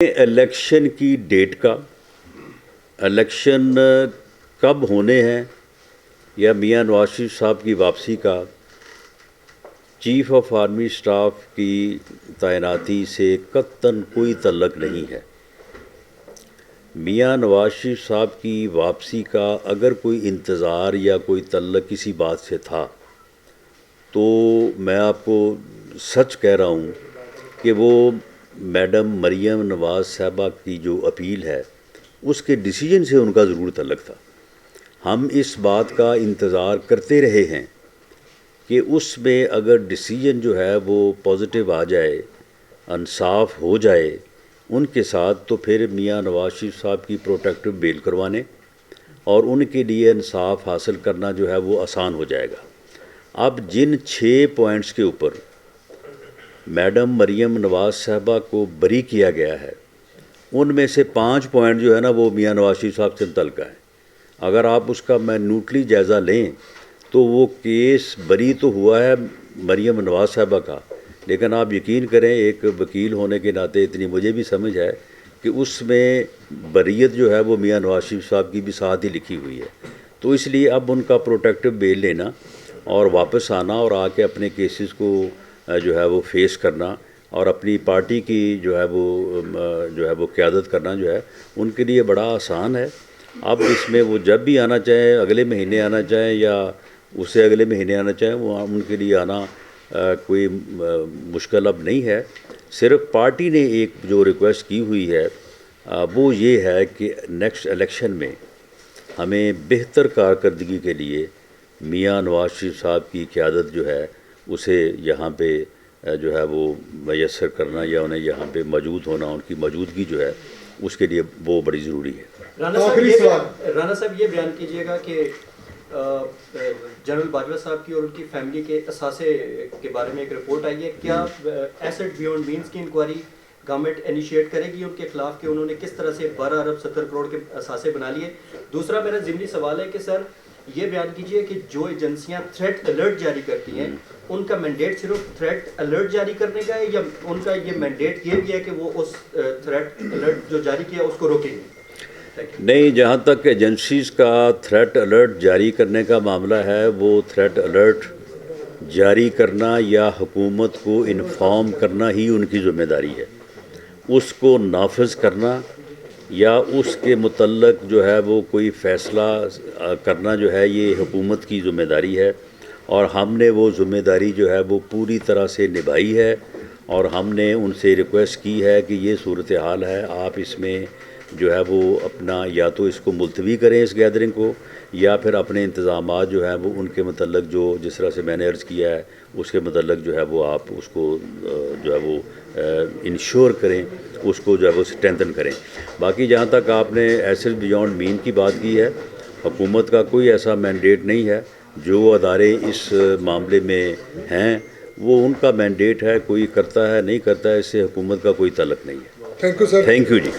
Election کی date کا، election کب ہونے ہیں یا میاں نواز شریف صاحب کی واپسی کا چیف آف آرمی سٹاف کی تعیناتی سے قطعاً کوئی تعلق نہیں ہے۔ میاں نواز شریف صاحب کی واپسی کا اگر کوئی انتظار یا کوئی تعلق کسی بات سے تھا تو میں آپ کو سچ کہہ رہا ہوں کہ وہ میڈم مریم نواز صاحبہ کی جو اپیل ہے اس کے ڈیسیجن سے ان کا ضرور تعلق تھا۔ ہم اس بات کا انتظار کرتے رہے ہیں کہ اس میں اگر ڈیسیجن جو ہے وہ پازیٹیو آ جائے، انصاف ہو جائے ان کے ساتھ، تو پھر میاں نواز شریف صاحب کی پروٹیکٹیو بیل کروانے اور ان کے لیے انصاف حاصل کرنا جو ہے وہ آسان ہو جائے گا۔ اب جن 6 پوائنٹس کے اوپر میڈم مریم نواز صاحبہ کو بری کیا گیا ہے ان میں سے 5 پوائنٹ جو ہے نا وہ میاں نواز شریف صاحب سے متعلقہ ہیں۔ اگر آپ اس کا منوٹلی جائزہ لیں تو وہ کیس بری تو ہوا ہے مریم نواز صاحبہ کا، لیکن آپ یقین کریں ایک وکیل ہونے کے ناطے اتنی مجھے بھی سمجھ ہے کہ اس میں بریت جو ہے وہ میاں نواز شریف صاحب کی بھی ساتھ ہی لکھی ہوئی ہے۔ تو اس لیے اب ان کا پروٹیکٹیو بیل لینا اور واپس آنا اور آ کے اپنے کیسز کو جو ہے وہ فیس کرنا اور اپنی پارٹی کی جو ہے وہ قیادت کرنا جو ہے ان کے لیے بڑا آسان ہے۔ اب اس میں وہ جب بھی آنا چاہیں، اگلے مہینے آنا چاہیں یا اس سے اگلے مہینے آنا چاہیں، وہ ان کے لیے آنا کوئی مشکل اب نہیں ہے۔ صرف پارٹی نے ایک جو ریکویسٹ کی ہوئی ہے وہ یہ ہے کہ نیکسٹ الیکشن میں ہمیں بہتر کارکردگی کے لیے میاں نواز شریف صاحب کی قیادت جو ہے اسے یہاں پہ جو ہے وہ میسر کرنا یا انہیں یہاں پہ موجود ہونا، ان کی موجودگی جو ہے اس کے لیے وہ بڑی ضروری ہے۔ رانا صاحب یہ بیان کیجئے گا کہ جنرل باجوہ صاحب کی اور ان کی فیملی کے اثاثے کے بارے میں ایک رپورٹ آئی ہے، کیا ایسٹ بیونڈ مینز کی انکوائری گورنمنٹ انیشیٹ کرے گی ان کے خلاف کہ انہوں نے کس طرح سے 12 ارب 70 کروڑ کے اثاثے بنا لیے؟ دوسرا میرا ضمنی سوال ہے کہ سر یہ بیان کیجئے کہ جو ایجنسیاں تھریٹ الرٹ جاری کرتی ہیں ان کا مینڈیٹ صرف تھریٹ الرٹ جاری کرنے کا ہے یا ان کا یہ مینڈیٹ یہ بھی ہے کہ وہ اس تھریٹ الرٹ جو جاری کیا اس کو روکیں گے؟ نہیں، جہاں تک ایجنسیز کا تھریٹ الرٹ جاری کرنے کا معاملہ ہے، وہ تھریٹ الرٹ جاری کرنا یا حکومت کو انفارم کرنا ہی ان کی ذمہ داری ہے۔ اس کو نافذ کرنا یا اس کے متعلق جو ہے وہ کوئی فیصلہ کرنا جو ہے یہ حکومت کی ذمہ داری ہے، اور ہم نے وہ ذمہ داری جو ہے وہ پوری طرح سے نبھائی ہے، اور ہم نے ان سے ریکویسٹ کی ہے کہ یہ صورتحال ہے، آپ اس میں جو ہے وہ اپنا یا تو اس کو ملتوی کریں اس گیدرنگ کو، یا پھر اپنے انتظامات جو ہیں وہ ان کے متعلق جو جس طرح سے میں نے عرض کیا ہے اس کے متعلق جو ہے وہ آپ اس کو جو ہے وہ انشور کریں، اس کو جو ہے وہ اسٹرینتھن کریں۔ باقی جہاں تک آپ نے ایسٹ بیونڈ مین کی بات کی ہے، حکومت کا کوئی ایسا مینڈیٹ نہیں ہے۔ جو ادارے اس معاملے میں ہیں وہ ان کا مینڈیٹ ہے، کوئی کرتا ہے نہیں کرتا ہے، اس سے حکومت کا کوئی تعلق نہیں ہے۔ Thank you sir. Thank you G.